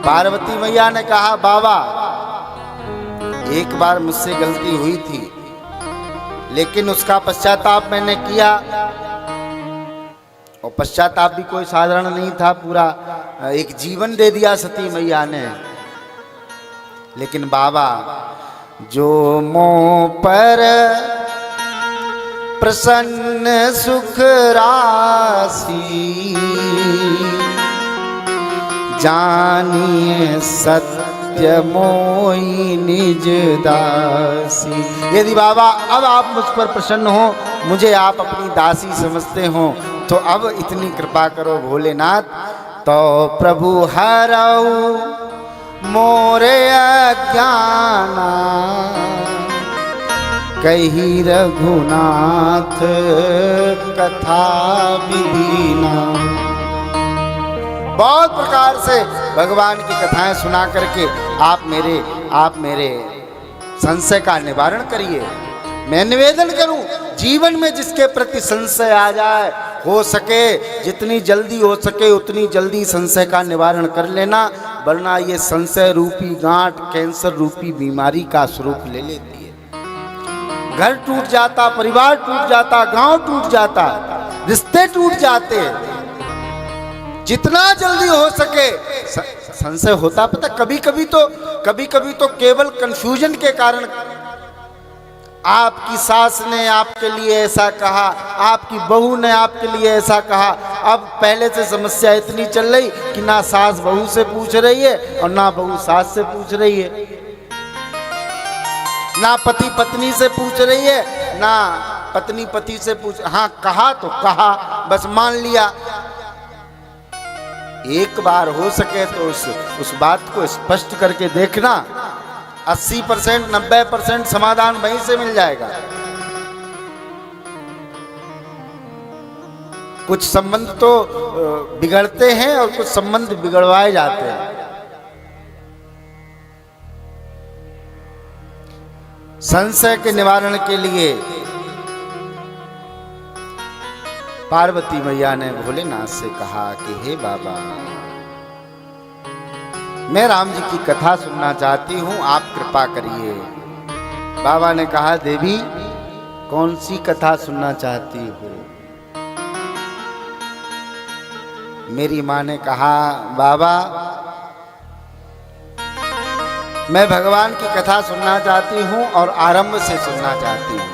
पार्वती मैया ने कहा बाबा एक बार मुझसे गलती हुई थी, लेकिन उसका पश्चाताप मैंने किया, और पश्चाताप भी कोई साधारण नहीं था, पूरा एक जीवन दे दिया सती मैया ने। लेकिन बाबा जो मोह पर प्रसन्न सुख राशि, जानिए सत्य मोहि निज दासी। यदि बाबा अब आप मुझ पर प्रसन्न हो, मुझे आप अपनी दासी समझते हो, तो अब इतनी कृपा करो भोलेनाथ, तो प्रभु हरऊ मोरे अज्ञाना, कही रघुनाथ कथा विधीना। बहुत प्रकार से भगवान की कथाएं सुना करके आप मेरे संशय का निवारण करिए। मैं निवेदन करूं, जीवन में जिसके प्रति संशय आ जाए, हो सके जितनी जल्दी हो सके उतनी जल्दी संशय का निवारण कर लेना, वरना ये संशय रूपी गांठ कैंसर रूपी बीमारी का स्वरूप ले लेती है। घर टूट जाता, परिवार टूट जाता, गांव टूट जाता, रिश्ते टूट जाते। जितना जल्दी हो सके संशय होता, पता कभी कभी तो केवल कंफ्यूजन के कारण, आपकी सास ने आपके लिए ऐसा कहा, आपकी बहू ने आपके लिए ऐसा कहा। अब पहले से समस्या इतनी चल रही कि ना सास बहू से पूछ रही है और ना बहू सास से पूछ रही है, ना पति पत्नी से पूछ रही है, ना पत्नी पति से पूछ। हाँ कहा तो कहा, बस मान लिया। एक बार हो सके तो उस बात को स्पष्ट करके देखना, 80% 90% समाधान वहीं से मिल जाएगा। कुछ संबंध तो बिगड़ते हैं और कुछ संबंध बिगड़वाए जाते हैं। संशय के निवारण के लिए पार्वती मैया ने भोलेनाथ से कहा कि हे बाबा, मैं राम जी की कथा सुनना चाहती हूं, आप कृपा करिए। बाबा ने कहा देवी कौन सी कथा सुनना चाहती हो? मेरी मां ने कहा बाबा मैं भगवान की कथा सुनना चाहती हूं और आरंभ से सुनना चाहती हूं।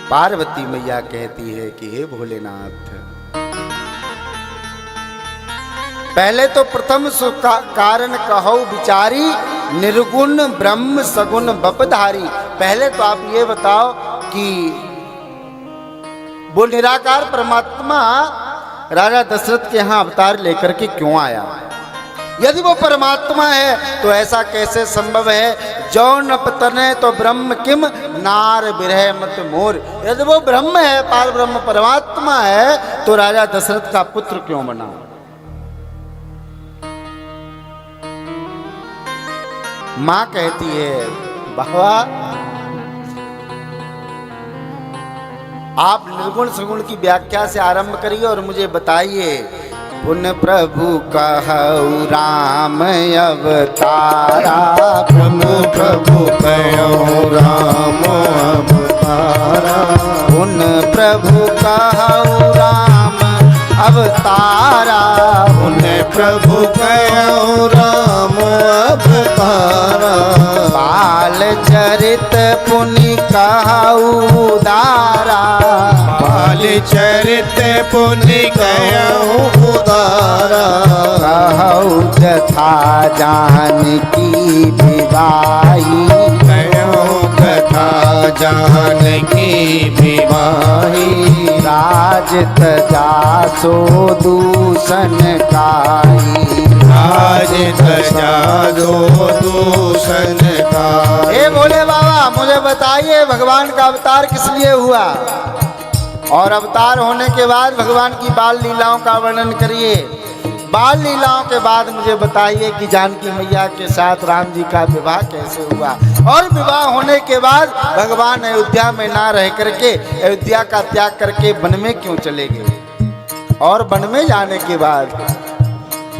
पार्वती मैया कहती है कि हे भोलेनाथ, पहले तो प्रथम कारण कहो विचारी, निर्गुण ब्रह्म सगुण बपधारी। पहले तो आप ये बताओ कि वो निराकार परमात्मा राजा दशरथ के यहाँ अवतार लेकर के क्यों आया? यदि वो परमात्मा है तो ऐसा कैसे संभव है, जो न पतने तो ब्रह्म किम नार विरह मत मोर। यदि वो ब्रह्म है, पार ब्रह्म परमात्मा है, तो राजा दशरथ का पुत्र क्यों बना? मां कहती है बाबा आप निर्गुण सगुण की व्याख्या से आरंभ करिए और मुझे बताइए। पुन प्रभु कहु राम अवतारा, पुन प्रभु कहु राम अवतारा, पुन प्रभु कहु राम अवतारा, पुन प्रभु कहु राम अवतारा। बाल चरित पुनि कहु उदारा, बाल चरित पुनि कहु उदारा। कहु जथा जानकी विवाही, कहु कथा जानकी विवाही। राज तजा सो दूषण काई, राज तजा दो दूषण काई। हे भोले बाबा मुझे बताइए भगवान का अवतार किस लिए हुआ, और अवतार होने के बाद भगवान की बाल लीलाओं का वर्णन करिए। बाल लीलाओं के बाद मुझे बताइए कि जानकी मैया के साथ राम जी का विवाह कैसे हुआ, और विवाह होने के बाद भगवान अयोध्या में ना रह करके अयोध्या का त्याग करके वन में क्यों चले गए, और वन में जाने के बाद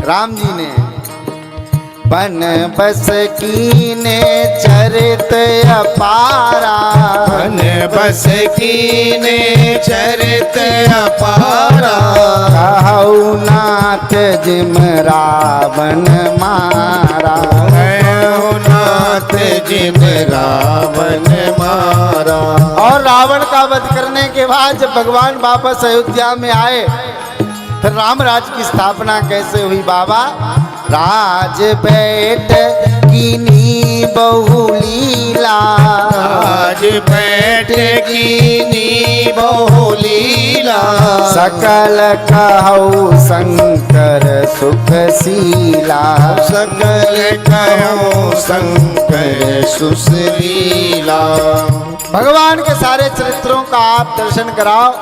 राम जी ने बन बस कीने चरित अपारा, बन बस कीने चरित अपारा, कहु नाथ जिम रावण मारा, कहु नाथ जिम रावण मारा। और रावण का वध करने के बाद जब भगवान वापस अयोध्या में आए, फिर राम राज्य की स्थापना कैसे हुई बाबा? राज बैठ कीनी बहुलीला, आज बैठ कीनी बहुलीला, सकल कहु शंकर सुखशीला, सकल कहु शंकर सुशीला। भगवान के सारे चरित्रों का आप दर्शन कराओ।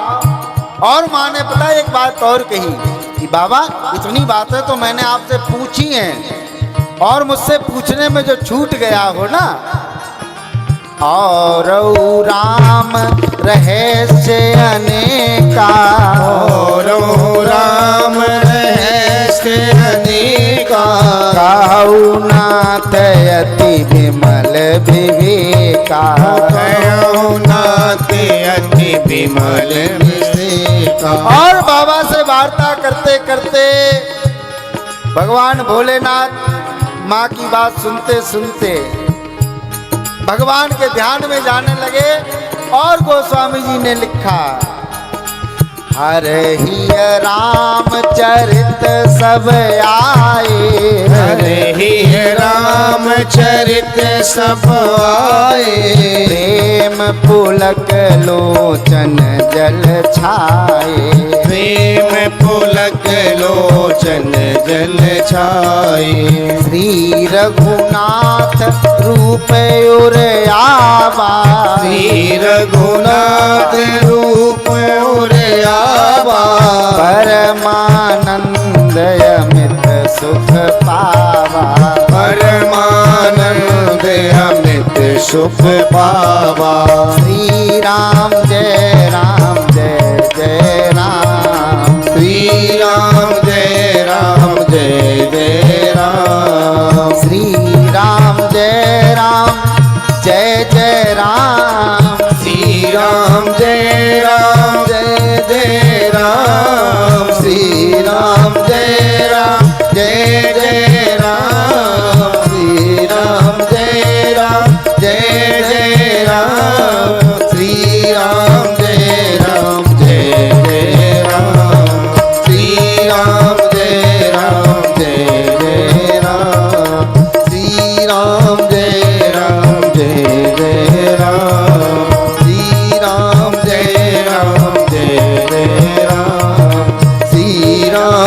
और माँ ने पता एक बात और कही कि बाबा इतनी बातें तो मैंने आपसे पूछी हैं, और मुझसे पूछने में जो छूट गया हो ना, और राम रहस्य अनेका, और राम रहस्य अनेका, कहु नाथ अति विमल विवेका, कहु नाथ अति विमल विवेका। और बाबा से वार्ता करते करते भगवान भोलेनाथ माँ की बात सुनते सुनते भगवान के ध्यान में जाने लगे। और गोस्वामी जी ने लिखा, हरहि रामचरित सब आए, हरहि रामचरित सब आए, प्रेम पुलक लोचन जल छाए, प्रेम पुलक लोचन जल छाए। श्री रघुनाथ रूप उर आवा, श्री रघुनाथ रूप उर आवा, परमानंद अमित सुख पावा, परमानंद अमित सुख पावा। श्री राम जय राम जय जय राम, श्री राम जय राम जय जय राम, श्री राम जय राम जय जय राम, श्री राम जय राम जय जय राम, श्री राम जय राम जय जय राम, श्री राम जय राम जय जय राम, श्री राम जय राम जय जय राम, श्री राम जय राम जय जय राम, श्री राम जय राम जय जय राम, श्री राम जय राम जय जय राम, श्री राम जय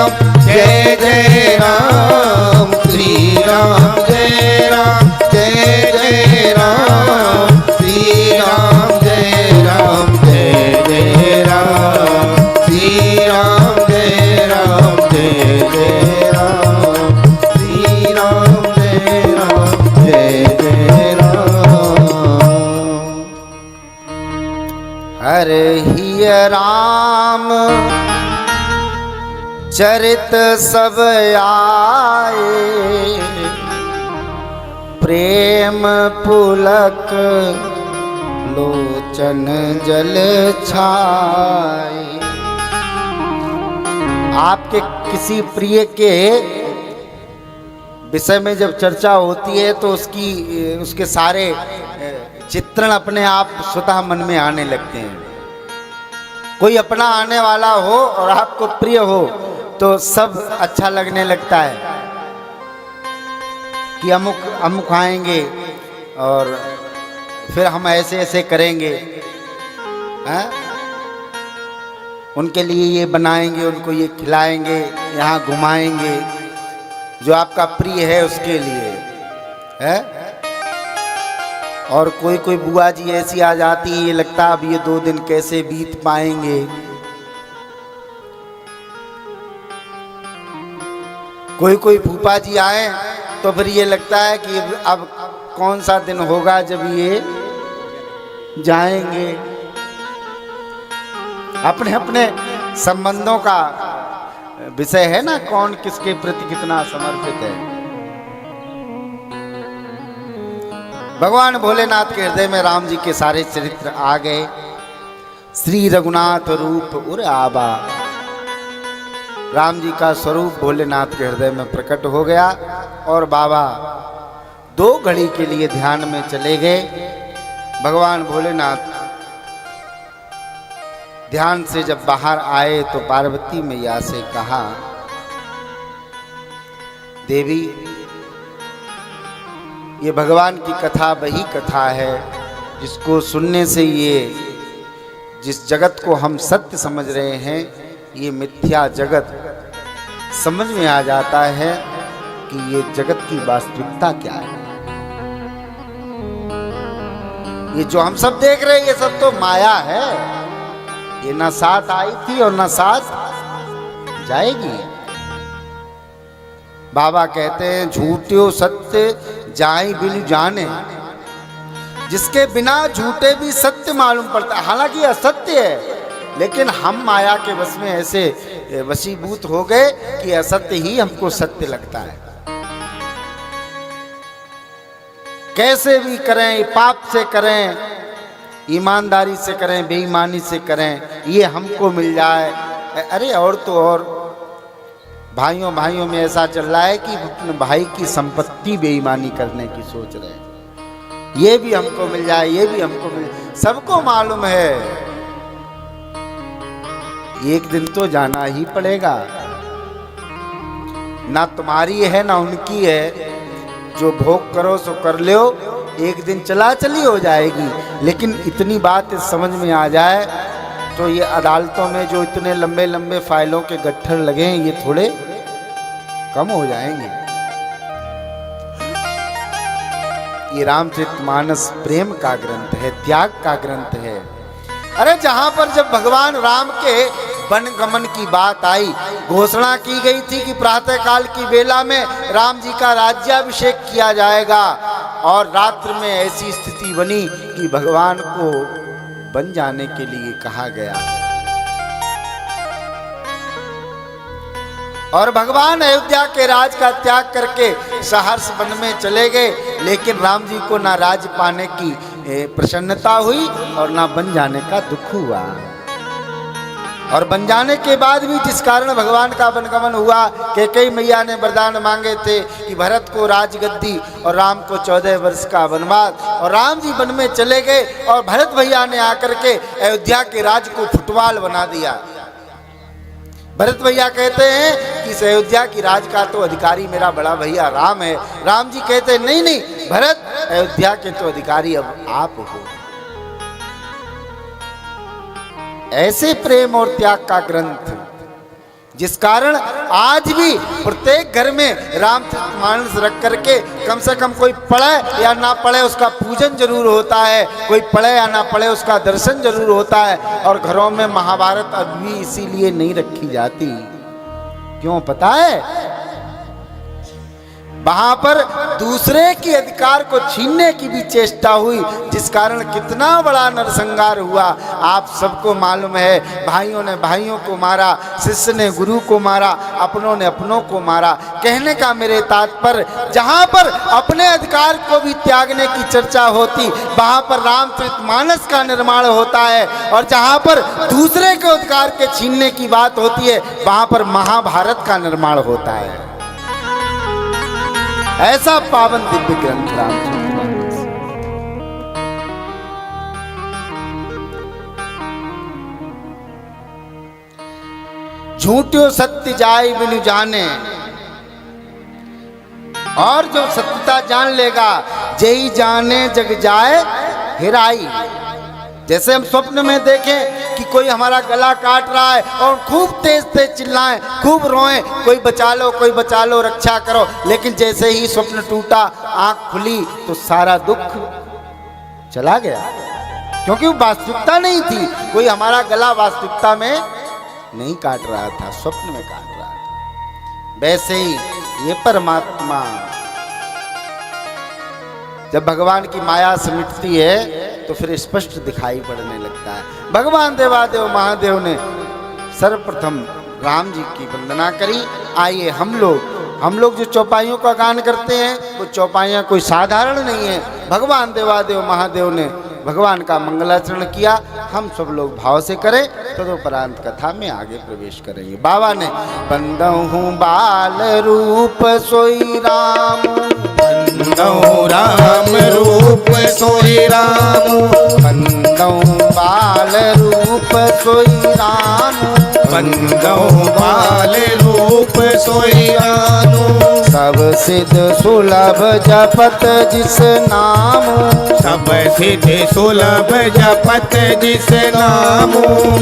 राम जय जय राम, श्री राम जय राम जय जय राम, श्री राम जय राम जय जय राम, श्री राम जय राम जय जय राम, श्री राम जय राम जय जय राम। हरहि राम चरित सब आए, प्रेम पुलक लोचन जल छाए। आपके किसी प्रिय के विषय में जब चर्चा होती है तो उसके सारे चित्रण अपने आप स्वतः मन में आने लगते हैं। कोई अपना आने वाला हो और आपको प्रिय हो तो सब अच्छा लगने लगता है कि अमुक अमुक आएंगे और फिर हम ऐसे ऐसे करेंगे, हैं? उनके लिए ये बनाएंगे, उनको ये खिलाएंगे, यहाँ घुमाएंगे, जो आपका प्रिय है उसके लिए है। और कोई कोई बुआ जी ऐसी आ जाती है, ये लगता है अब ये 2 दिन कैसे बीत पाएंगे। कोई कोई फूफा जी आए तो फिर ये लगता है कि अब कौन सा दिन होगा जब ये जाएंगे। अपने अपने संबंधों का विषय है ना, कौन किसके प्रति कितना समर्पित है। भगवान भोलेनाथ के हृदय में राम जी के सारे चरित्र आ गए। श्री रघुनाथ रूप उर आबा, राम जी का स्वरूप भोलेनाथ के हृदय में प्रकट हो गया और बाबा 2 घड़ी के लिए ध्यान में चले गए। भगवान भोलेनाथ ध्यान से जब बाहर आए तो पार्वती मैया से कहा, देवी ये भगवान की कथा वही कथा है जिसको सुनने से ये जिस जगत को हम सत्य समझ रहे हैं ये मिथ्या जगत समझ में आ जाता है कि ये जगत की वास्तविकता क्या है। ये जो हम सब देख रहे हैं ये सब तो माया है, ये ना साथ आई थी और ना साथ जाएगी। बाबा कहते हैं झूठो सत्य जाई बिन जाने, जिसके बिना झूठे भी सत्य मालूम पड़ता है। हालांकि यह असत्य है लेकिन हम माया के वश में ऐसे वशीभूत हो गए कि असत्य ही हमको सत्य लगता है। कैसे भी करें, पाप से करें, ईमानदारी से करें, बेईमानी से करें, ये हमको मिल जाए। अरे और तो और भाइयों भाइयों में ऐसा चल रहा है कि अपने भाई की संपत्ति बेईमानी करने की सोच रहे हैं। ये भी हमको मिल जाए, ये भी हमको मिल जाए। सबको मालूम है एक दिन तो जाना ही पड़ेगा, ना तुम्हारी है ना उनकी है। जो भोग करो सो कर लो, एक दिन चला चली हो जाएगी। लेकिन इतनी बात समझ में आ जाए तो ये अदालतों में जो इतने लंबे लंबे फाइलों के गट्ठर लगे हैं ये थोड़े कम हो जाएंगे। ये रामचरितमानस प्रेम का ग्रंथ है, त्याग का ग्रंथ है। अरे जहां पर जब भगवान राम के वन गमन की बात आई, घोषणा की गई थी कि प्रातः काल की बेला में राम जी का राज्याभिषेक किया जाएगा और रात्र में ऐसी स्थिति बनी कि भगवान को बन जाने के लिए कहा गया और भगवान अयोध्या के राज का त्याग करके सहर्ष वन में चले गए। लेकिन राम जी को ना राज पाने की प्रसन्नता हुई और ना बन जाने का दुख हुआ। और बन जाने के बाद भी जिस कारण भगवान का वनगमन हुआ, कैकेयी मैया ने वरदान मांगे थे कि भरत को राजगद्दी और राम को 14 वर्ष का वनवास, और राम जी वन में चले गए और भरत भैया ने आकर के अयोध्या के राज को फुटबॉल बना दिया। भरत भैया कहते हैं कि इस अयोध्या की राज का तो अधिकारी मेरा बड़ा भैया राम है। राम जी कहते हैं नहीं नहीं भरत, अयोध्या के तो अधिकारी अब आप हो। ऐसे प्रेम और त्याग का ग्रंथ जिस कारण आज भी प्रत्येक घर में रामचरितमानस रख करके कम से कम कोई पढ़े या ना पढ़े उसका पूजन जरूर होता है, कोई पढ़े या ना पढ़े उसका दर्शन जरूर होता है। और घरों में महाभारत अभी इसीलिए नहीं रखी जाती, क्यों पता है? वहां पर दूसरे के अधिकार को छीनने की भी चेष्टा हुई, जिस कारण कितना बड़ा नरसंहार हुआ आप सबको मालूम है। भाइयों ने भाइयों को मारा, शिष्य ने गुरु को मारा, अपनों ने अपनों को मारा। कहने का मेरे तात्पर्य, जहां पर अपने अधिकार को भी त्यागने की चर्चा होती वहां पर रामचरितमानस का निर्माण होता है, और जहां पर दूसरे के अधिकार के छीनने की बात होती है वहां पर महाभारत का निर्माण होता है। ऐसा पावन दिव्य ग्रंथ रामचरितमानस। झूठो सत्य जाय बिनु जाने, और जो सत्यता जान लेगा जय जाने जग जाए हिराई। जैसे हम स्वप्न में देखें कि कोई हमारा गला काट रहा है और खूब तेज तेज चिल्लाएं, खूब रोएं, कोई बचा लो, रक्षा करो, लेकिन जैसे ही स्वप्न टूटा, आंख खुली तो सारा दुख चला गया, क्योंकि वो वास्तविकता नहीं थी। कोई हमारा गला वास्तविकता में नहीं काट रहा था, स्वप्न में काट रहा था। वैसे ही ये परमात्मा जब भगवान की माया से मिटती है तो फिर स्पष्ट दिखाई पड़ने लगता है। भगवान देवादेव महादेव ने सर्वप्रथम राम जी की वंदना करी। आइए हम लोग जो चौपाइयों का गान करते हैं वो चौपाइयाँ कोई साधारण नहीं है। भगवान देवादेव महादेव ने भगवान का मंगलाचरण किया, हम सब लोग भाव से करें। तदुपरांत कथा में आगे प्रवेश करेंगे। बाबा ने बंदहु बाल रूप सोई राम, बंदहु राम रूप सोई राम, बंदहु बाल रूप सोई राम, बंदहु बाल रूप सोई राम। सब सिद्ध सुलभ जपत जिस नाम, सब सिद्ध सुलभ जपत जिस नाम।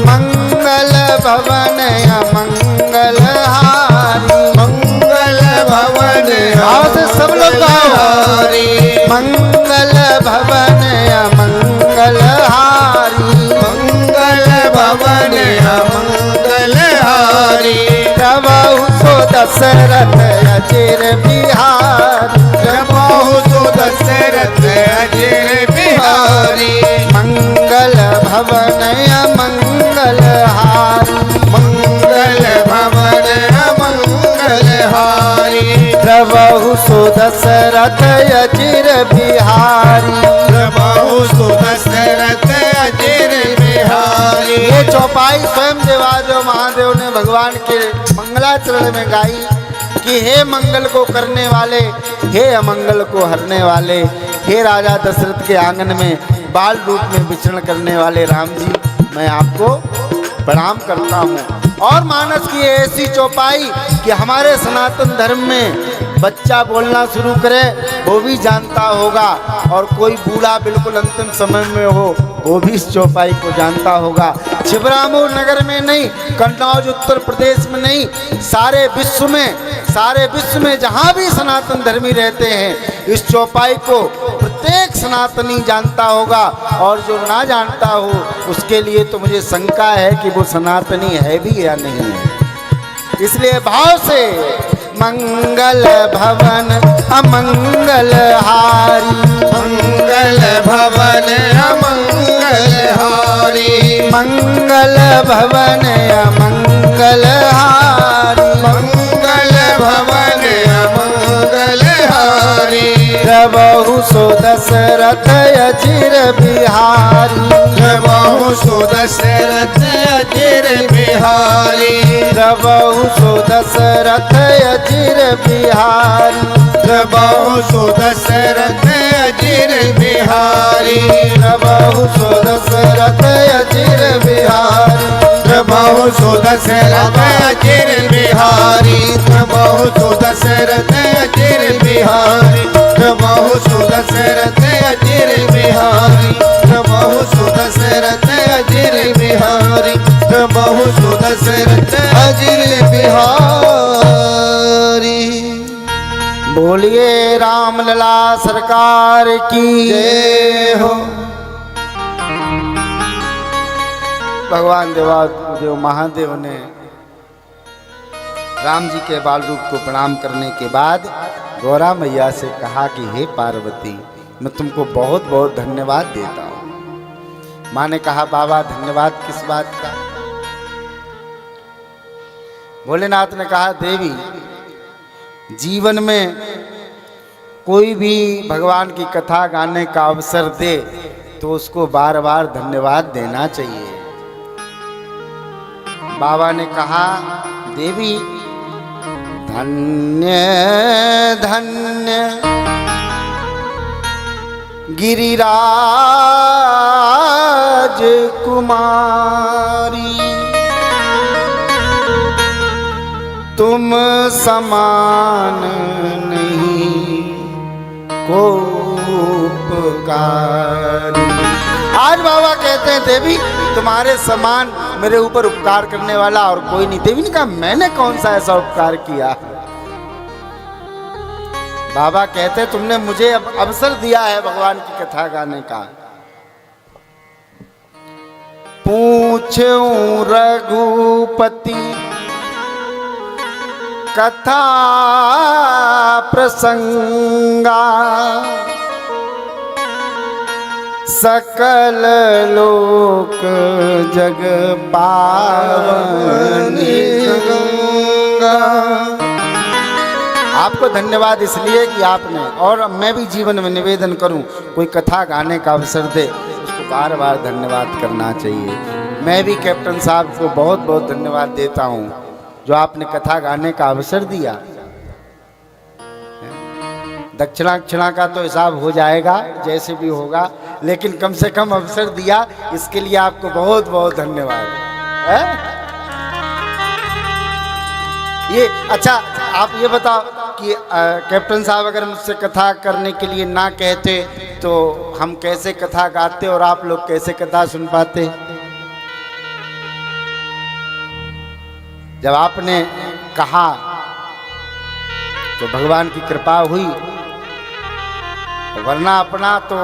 मंगल भवन अमंगल हारी, मंगल भवन आओ से सब लोग गाओ। हारी, मंगल भवन अमंगल हारी, मंगल भवन अमंगल हारी। प्रभु सो दशरथ अचिर बिहारी, प्रभु सो दशरथ अचिर बिहारी। मंगल भवन अमंगल हारी, मंगल भवन अमंगल हारी। प्रभु सो दशरथ अचिर बिहारी। प्रभु सो दशरथ अचिर बिहारी। ये चौपाई स्वयं देवादेव महादेव ने भगवान के मंगलाचरण में गाई कि हे मंगल को करने वाले, हे अमंगल को हरने वाले, हे राजा दशरथ के आंगन में बाल रूप में विचरण करने वाले राम जी, मैं आपको प्रणाम करता हूँ। और मानस की ऐसी चौपाई कि हमारे सनातन धर्म में बच्चा बोलना शुरू करे वो भी जानता होगा, और कोई बूढ़ा बिल्कुल अंतिम समय में हो वो भी इस चौपाई को जानता होगा। छिबरामऊ नगर में नहीं, कन्नौज उत्तर प्रदेश में नहीं, सारे विश्व में जहाँ भी सनातन धर्मी रहते हैं इस चौपाई को प्रत्येक सनातनी जानता होगा। और जो ना जानता हो उसके लिए तो मुझे शंका है कि वो सनातनी है भी या नहीं है। इसलिए भाव से मंगल भवन अमंगल हारी, मंगल भवन अमंगल हारी। मंगल भवन अमंगल हारी, मंगल भवन अमंगल हारी। प्रभु सो दशरथ अचिर बिहारी, प्रभु सो दशरथ अचिर बिहारी। प्रभु सो दशरथ अचिर बिहारी, प्रभु सो दशरथ अचिर बिहारी। प्रभु सो दशरथ अचिर बिहारी, प्रभु सो दशरथ अचिर बिहारी। प्रभु सो दशरथ अचिर बिहारी। प्रभु सो दशरथ अचिर बिहारी। प्रभु सो दशरथ अचिर बिहारी। प्रभु सो दशरथ अचिर बिहारी। बोलिए रामलला सरकार की जय हो। भगवान देवादेव महादेव ने राम जी के बाल रूप को प्रणाम करने के बाद गौरा मैया से कहा कि हे पार्वती, मैं तुमको बहुत बहुत धन्यवाद देता हूँ। माँ ने कहा बाबा धन्यवाद किस बात का? भोलेनाथ ने कहा देवी, जीवन में कोई भी भगवान की कथा गाने का अवसर दे तो उसको बार बार धन्यवाद देना चाहिए। बाबा ने कहा देवी, धन्य धन्य गिरिराज कुमारी, तुम समान नहीं को उपकारी। आज बाबा कहते हैं देवी तुम्हारे समान मेरे ऊपर उपकार करने वाला और कोई नहीं। देवी ने कहा मैंने कौन सा ऐसा उपकार किया? बाबा कहते तुमने मुझे अब अवसर दिया है भगवान की कथा गाने का। पूछूं रघुपति कथा प्रसंगा, सकल लोक जग पावनी गंगा। आपको धन्यवाद इसलिए कि आपने, और मैं भी जीवन में निवेदन करूं, कोई कथा गाने का अवसर दे उसको बार बार धन्यवाद करना चाहिए। मैं भी कैप्टन साहब को बहुत बहुत धन्यवाद देता हूं जो आपने कथा गाने का अवसर दिया। दक्षिणा का तो हिसाब हो जाएगा जैसे भी होगा, लेकिन कम से कम अवसर दिया, इसके लिए आपको बहुत बहुत धन्यवाद है? ये अच्छा, आप ये बताओ कि कैप्टन साहब अगर मुझसे कथा करने के लिए ना कहते तो हम कैसे कथा गाते और आप लोग कैसे कथा सुन पाते? जब आपने कहा तो भगवान की कृपा हुई, वरना अपना तो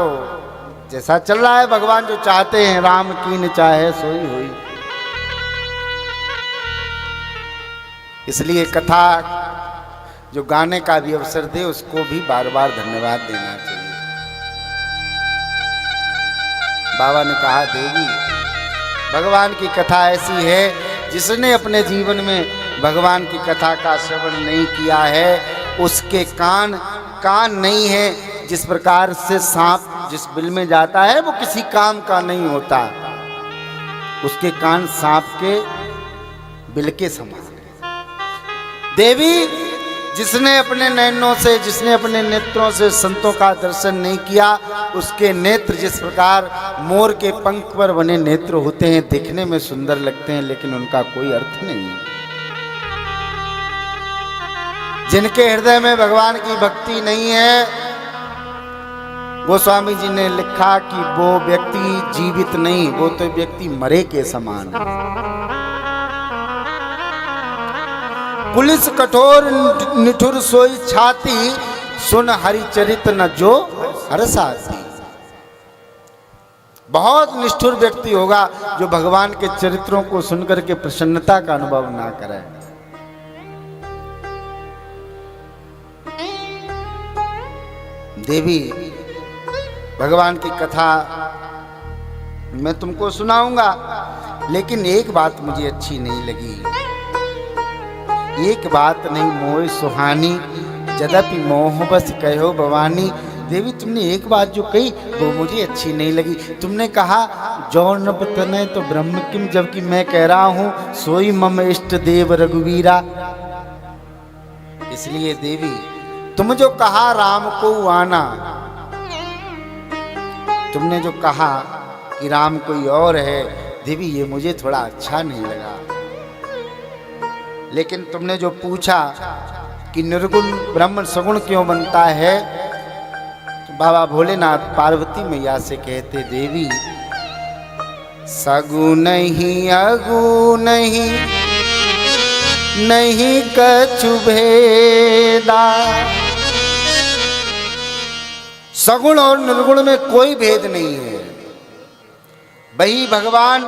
जैसा चल रहा है, भगवान जो चाहते हैं, राम कीन चाहे सोई हुई। इसलिए कथा जो गाने का भी अवसर दे उसको भी बार बार धन्यवाद देना चाहिए। बाबा ने कहा, देवी भगवान की कथा ऐसी है जिसने अपने जीवन में भगवान की कथा का श्रवण नहीं किया है उसके कान नहीं है। जिस प्रकार से सांप जिस बिल में जाता है वो किसी काम का नहीं होता, उसके कान सांप के बिल के समान। देवी जिसने अपने नयनों से, जिसने अपने नेत्रों से संतों का दर्शन नहीं किया, उसके नेत्र जिस प्रकार मोर के पंख पर बने नेत्र होते हैं, दिखने में सुंदर लगते हैं लेकिन उनका कोई अर्थ नहीं है। जिनके हृदय में भगवान की भक्ति नहीं है, गोस्वामी जी ने लिखा कि वो व्यक्ति जीवित नहीं, वो तो व्यक्ति मरे के समान है। पुलिस कठोर निठुर सोई छाती, सुन हरिचरित न जो हरसाती। बहुत निष्ठुर व्यक्ति होगा जो भगवान के चरित्रों को सुनकर के प्रसन्नता का अनुभव ना करे। देवी भगवान की कथा मैं तुमको सुनाऊंगा, लेकिन एक बात मुझे अच्छी नहीं लगी। एक बात नहीं मोह सुहानी, जदपि मोह बस कहो भवानी। देवी तुमने एक बात जो कही वो मुझे अच्छी नहीं लगी। तुमने कहा जौन न बतने तो ब्रह्म किम, जबकि मैं कह रहा हूं सोई मम इष्ट देव रघुवीरा। इसलिए देवी तुम जो कहा राम को आना, तुमने जो कहा कि राम कोई और है, देवी ये मुझे थोड़ा अच्छा नहीं लगा। लेकिन तुमने जो पूछा कि निर्गुण ब्रह्म सगुण क्यों बनता है, तो बाबा भोलेनाथ पार्वती मैया से कहते, देवी सगुण ही अगुण ही नहीं कछु भेदा। सगुण और निर्गुण में कोई भेद नहीं है। वही भगवान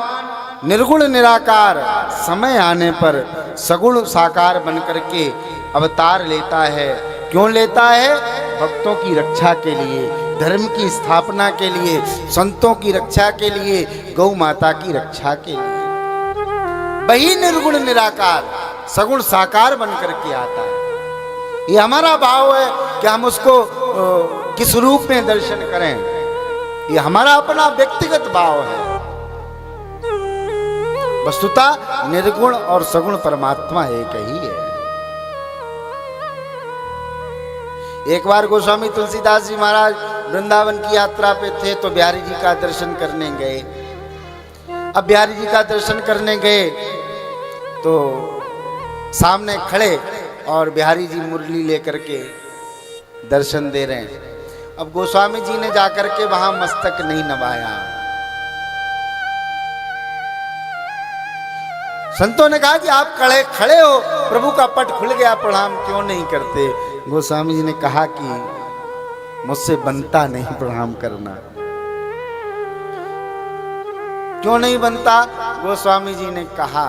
निर्गुण निराकार समय आने पर सगुण साकार बनकर के अवतार लेता है। क्यों लेता है? भक्तों की रक्षा के लिए, धर्म की स्थापना के लिए, संतों की रक्षा के लिए, गौ माता की रक्षा के लिए। वही निर्गुण निराकार सगुण साकार बनकर के आता है। ये हमारा भाव है कि हम उसको किस रूप में दर्शन करें, ये हमारा अपना व्यक्तिगत भाव है। वस्तुतः निर्गुण और सगुण परमात्मा एक ही है। एक बार गोस्वामी तुलसीदास जी महाराज वृंदावन की यात्रा पे थे तो बिहारी जी का दर्शन करने गए। अब बिहारी जी का दर्शन करने गए तो सामने खड़े और बिहारी जी मुरली लेकर के दर्शन दे रहे हैं। अब गोस्वामी जी ने जाकर के वहां मस्तक नहीं नवाया। संतों ने कहा कि आप खड़े हो, प्रभु का पट खुल गया, प्रणाम क्यों नहीं करते? गोस्वामी जी ने कहा कि मुझसे बनता नहीं प्रणाम करना। क्यों नहीं बनता? गोस्वामी जी ने कहा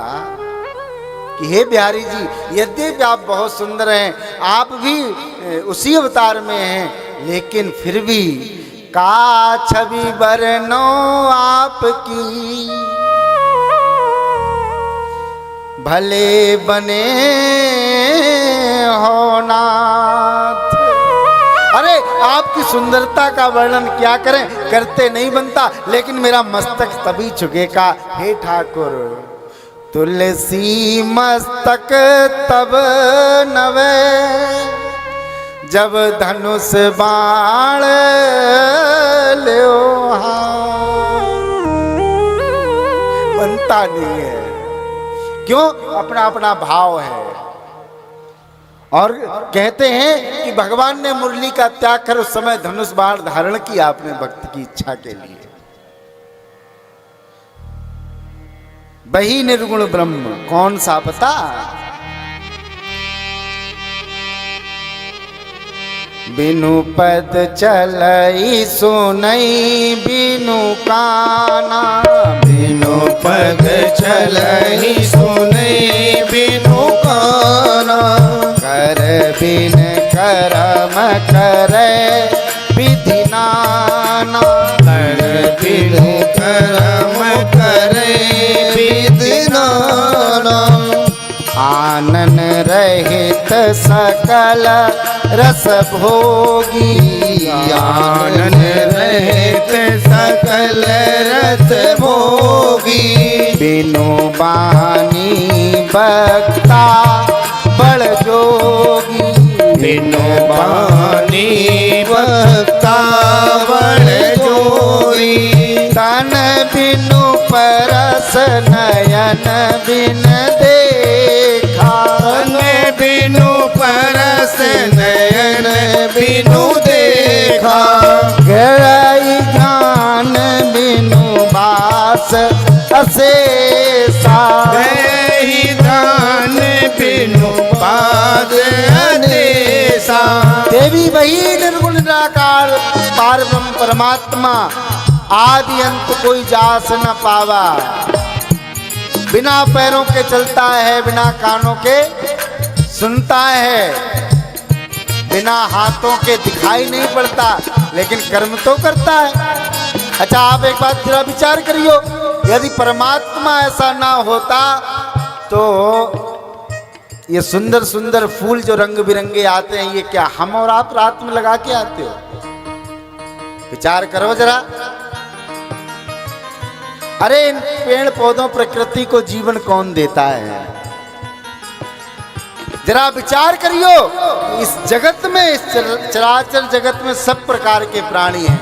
कि हे बिहारी जी, यद्यपि आप बहुत सुंदर हैं, आप भी उसी अवतार में हैं, लेकिन फिर भी का छवि बरनो आपकी, भले बने हो नाथ। अरे आपकी सुंदरता का वर्णन क्या करें, करते नहीं बनता, लेकिन मेरा मस्तक तभी झुकेगा। हे ठाकुर तुलसी मस्तक तब नवे, जब धनुष बाण लो बनता नहीं है। क्यों? अपना अपना भाव है। और कहते हैं कि भगवान ने मुरली का त्याग कर उस समय धनुष बाण धारण किया अपने भक्त की इच्छा के लिए। वही निर्गुण ब्रह्म कौन सा पता? बिनु पद चलई सुनई बिनु काना, बिनु पद चलहि सुनई बिनु काना, कर बिन करम करे विधि नाना, कर बिनु करम करे विधि नाना, आनन रहित सकल रस भोगी, आनन रहित सकल रस भोगी, बिनु बानी बक्ता बड़ जोगी, बिनु बानी बक्ता बड़ जोगी, तन बिनु परस नयन बिन देखा, तन बिनु परस नयन बिनु देखा, गहराई ज्ञान बिनु बास अशेषा, गहि दान बिनु पाद अदेसा। देवी वही निर्गुण निराकार पार ब्रह्म परमात्मा, आदि अंत कोई जास न पावा। बिना पैरों के चलता है, बिना कानों के सुनता है, बिना हाथों के दिखाई नहीं पड़ता, लेकिन कर्म तो करता है। अच्छा आप एक बात जरा विचार करियो, यदि परमात्मा ऐसा ना होता तो ये सुंदर सुंदर फूल जो रंग बिरंगे आते हैं, ये क्या हम और आप रात में लगा के आते हो? विचार करो जरा। अरे इन पेड़ पौधों प्रकृति को जीवन कौन देता है? जरा विचार करियो। इस जगत में, इस चराचर जगत में सब प्रकार के प्राणी हैं।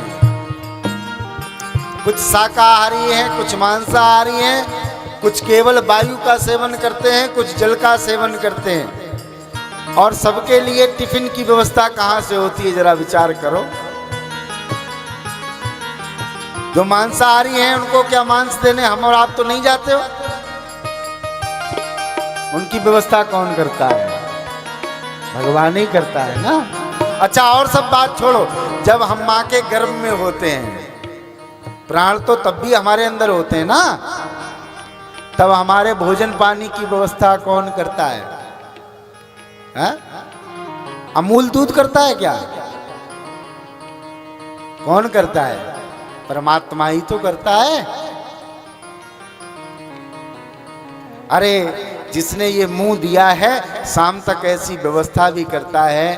कुछ शाकाहारी हैं, कुछ मांसाहारी हैं, कुछ केवल वायु का सेवन करते हैं, कुछ जल का सेवन करते हैं। और सबके लिए टिफिन की व्यवस्था कहाँ से होती है? जरा विचार करो। जो मांसाहारी हैं उनको क्या मांस देने हम और आप तो नहीं जाते हो? उनकी व्यवस्था कौन करता है? भगवान ही करता है ना। अच्छा और सब बात छोड़ो, जब हम माँ के गर्भ में होते हैं, प्राण तो तब भी हमारे अंदर होते हैं ना, तब हमारे भोजन पानी की व्यवस्था कौन करता है? अमूल दूध करता है क्या? कौन करता है? परमात्मा ही तो करता है। अरे जिसने ये मुंह दिया है, शाम तक ऐसी व्यवस्था भी करता है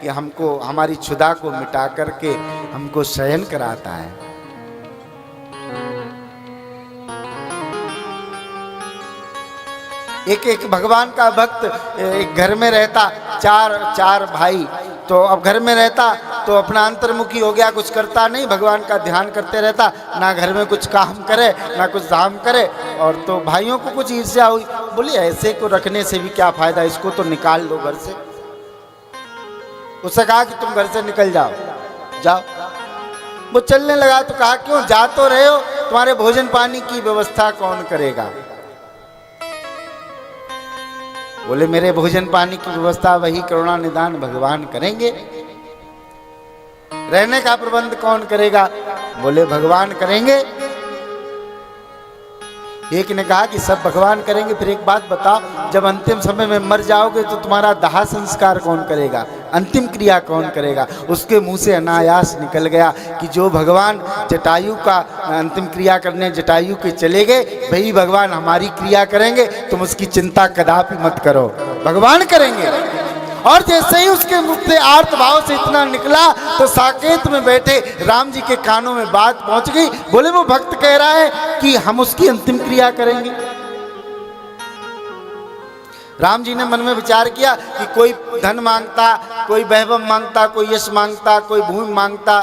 कि हमको, हमारी क्षुधा को मिटा करके हमको शयन कराता है। एक भगवान का भक्त एक घर में रहता, चार भाई, तो अब घर में रहता तो अपना अंतर्मुखी हो गया, कुछ करता नहीं, भगवान का ध्यान करते रहता, ना घर में कुछ काम करे ना कुछ धाम करे। और तो भाइयों को कुछ ईर्ष्या हुई, बोले ऐसे को रखने से भी क्या फायदा, इसको तो निकाल दो घर से। उससे कहा कि तुम घर से निकल जाओ, जाओ। वो चलने लगा तो कहा क्यों, जा तो रहे हो, तुम्हारे भोजन पानी की व्यवस्था कौन करेगा? बोले मेरे भोजन पानी की व्यवस्था वही करुणा निदान भगवान करेंगे। रहने का प्रबंध कौन करेगा? बोले भगवान करेंगे। एक ने कहा कि सब भगवान करेंगे, फिर एक बात बताओ, जब अंतिम समय में मर जाओगे तो तुम्हारा दाह संस्कार कौन करेगा, अंतिम क्रिया कौन करेगा? उसके मुंह से अनायास निकल गया कि जो भगवान जटायु का अंतिम क्रिया करने जटायु के चले गए, वही भगवान हमारी क्रिया करेंगे, तुम उसकी चिंता कदापि मत करो, भगवान करेंगे। और जैसे ही उसके मुख से आर्त भाव से इतना निकला तो साकेत में बैठे राम जी के कानों में बात पहुंच गई। बोले वो भक्त कह रहा है कि हम उसकी अंतिम क्रिया करेंगे। राम जी ने मन में विचार किया कि कोई धन मांगता, कोई वैभव मांगता, कोई यश मांगता, कोई भूमि मांगता,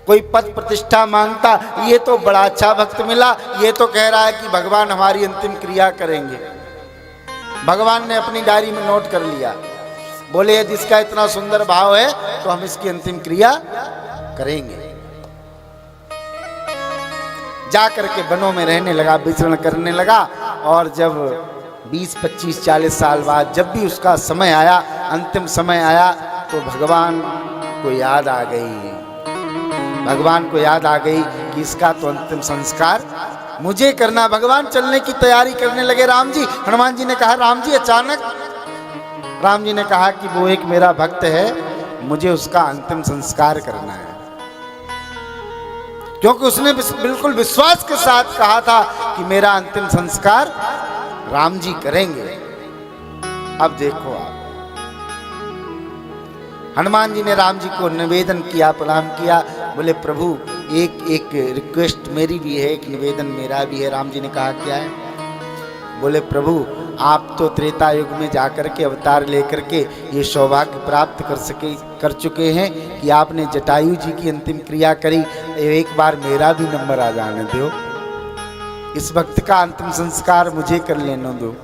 कोई पद प्रतिष्ठा मांगता, ये तो बड़ा अच्छा भक्त मिला, ये तो कह रहा है कि भगवान हमारी अंतिम क्रिया करेंगे। भगवान ने अपनी डायरी में नोट कर लिया। बोले यदि इसका इतना सुंदर भाव है तो हम इसकी अंतिम क्रिया करेंगे। जाकर के वनों में रहने लगा, विचरण करने लगा। और जब 20, 25, 40 साल बाद जब भी उसका समय आया, अंतिम समय आया, तो भगवान को याद आ गई, भगवान को याद आ गई कि इसका तो अंतिम संस्कार मुझे करना। भगवान चलने की तैयारी करने लगे। राम जी, हनुमान जी ने कहा राम जी अचानक, राम जी ने कहा कि वो एक मेरा भक्त है, मुझे उसका अंतिम संस्कार करना है, क्योंकि उसने बिल्कुल विश्वास के साथ कहा था कि मेरा अंतिम संस्कार राम जी करेंगे। अब देखो आप, हनुमान जी ने राम जी को निवेदन किया, प्रणाम किया। बोले प्रभु एक रिक्वेस्ट मेरी भी है, एक निवेदन मेरा भी है। राम जी ने कहा क्या है? बोले प्रभु आप तो त्रेता युग में जाकर के अवतार लेकर के ये सौभाग्य प्राप्त कर चुके हैं कि आपने जटायु जी की अंतिम क्रिया करी, एक बार मेरा भी नंबर आ जाने दो, इस भक्त का अंतिम संस्कार मुझे कर लेने दो।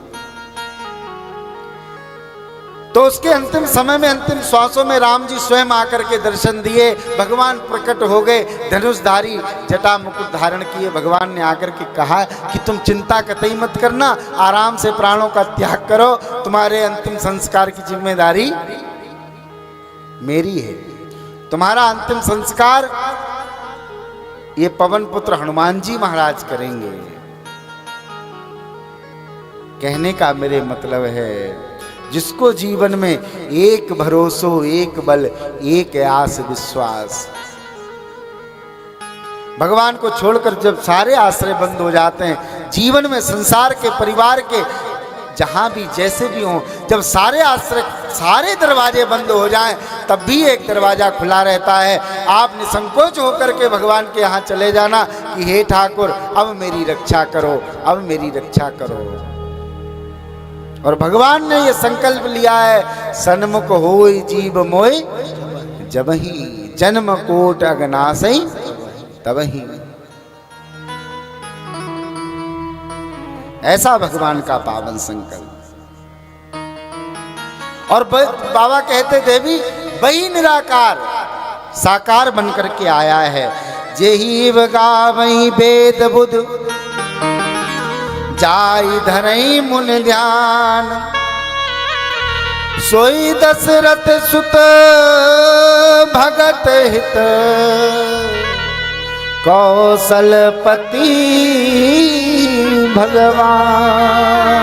तो उसके अंतिम समय में, अंतिम श्वासों में राम जी स्वयं आकर के दर्शन दिए। भगवान प्रकट हो गए, धनुषधारी जटा मुकुट धारण किए। भगवान ने आकर के कहा कि तुम चिंता कतई मत करना, आराम से प्राणों का त्याग करो, तुम्हारे अंतिम संस्कार की जिम्मेदारी मेरी है। तुम्हारा अंतिम संस्कार ये पवन पुत्र हनुमान जी महाराज करेंगे। कहने का मेरे मतलब है, जिसको जीवन में एक भरोसो, एक बल, एक आस विश्वास, भगवान को छोड़कर जब सारे आश्रय बंद हो जाते हैं, जीवन में संसार के, परिवार के, जहां भी जैसे भी हों, जब सारे आश्रय, सारे दरवाजे बंद हो जाएं, तब भी एक दरवाजा खुला रहता है। आप निसंकोच होकर के भगवान के यहाँ चले जाना कि हे ठाकुर अब मेरी रक्षा करो, अब मेरी रक्षा करो। और भगवान ने ये संकल्प लिया है, सन्मुख होई जीव मोय जबहि, जन्म कोट अगनासई तबहि। ऐसा भगवान का पावन संकल्प। और बाबा कहते देवी वही निराकार साकार बनकर के आया है। जेहि गावई वेद बुध जाई धरई मुन ध्यान, सोई दशरथ सुत भगत हित, कौशलपति भगवान।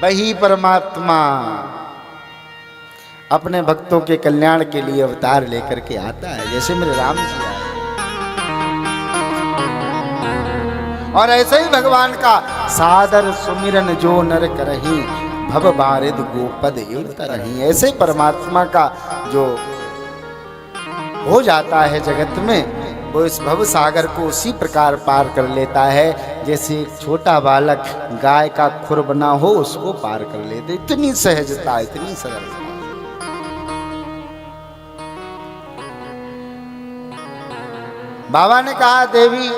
वही परमात्मा अपने भक्तों के कल्याण के लिए अवतार लेकर के आता है, जैसे मेरे राम जी आए। और ऐसे ही भगवान का सादर सुमिरन जो नर करही, भव बारिद गोपद तरही। ऐसे परमात्मा का जो हो जाता है जगत में, वो इस भव सागर को उसी प्रकार पार कर लेता है जैसे एक छोटा बालक गाय का खुर बना हो उसको पार कर लेते। इतनी सहजता, इतनी सरलता। बाबा ने कहा देवी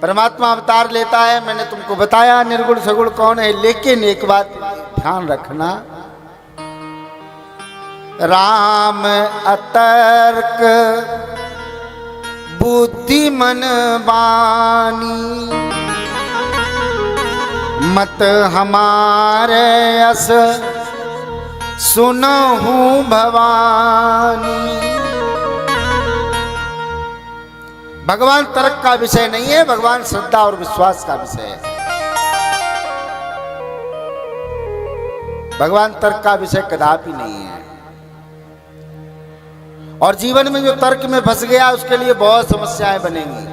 परमात्मा अवतार लेता है, मैंने तुमको बताया निर्गुण सगुण कौन है, लेकिन एक बात ध्यान रखना, राम अतर्क बुद्धिमन बानी, मत हमारे अस सुनहु भवानी। भगवान तर्क का विषय नहीं है, भगवान श्रद्धा और विश्वास का विषय है। भगवान तर्क का विषय कदापि नहीं है। और जीवन में जो तर्क में फंस गया उसके लिए बहुत समस्याएं बनेंगी।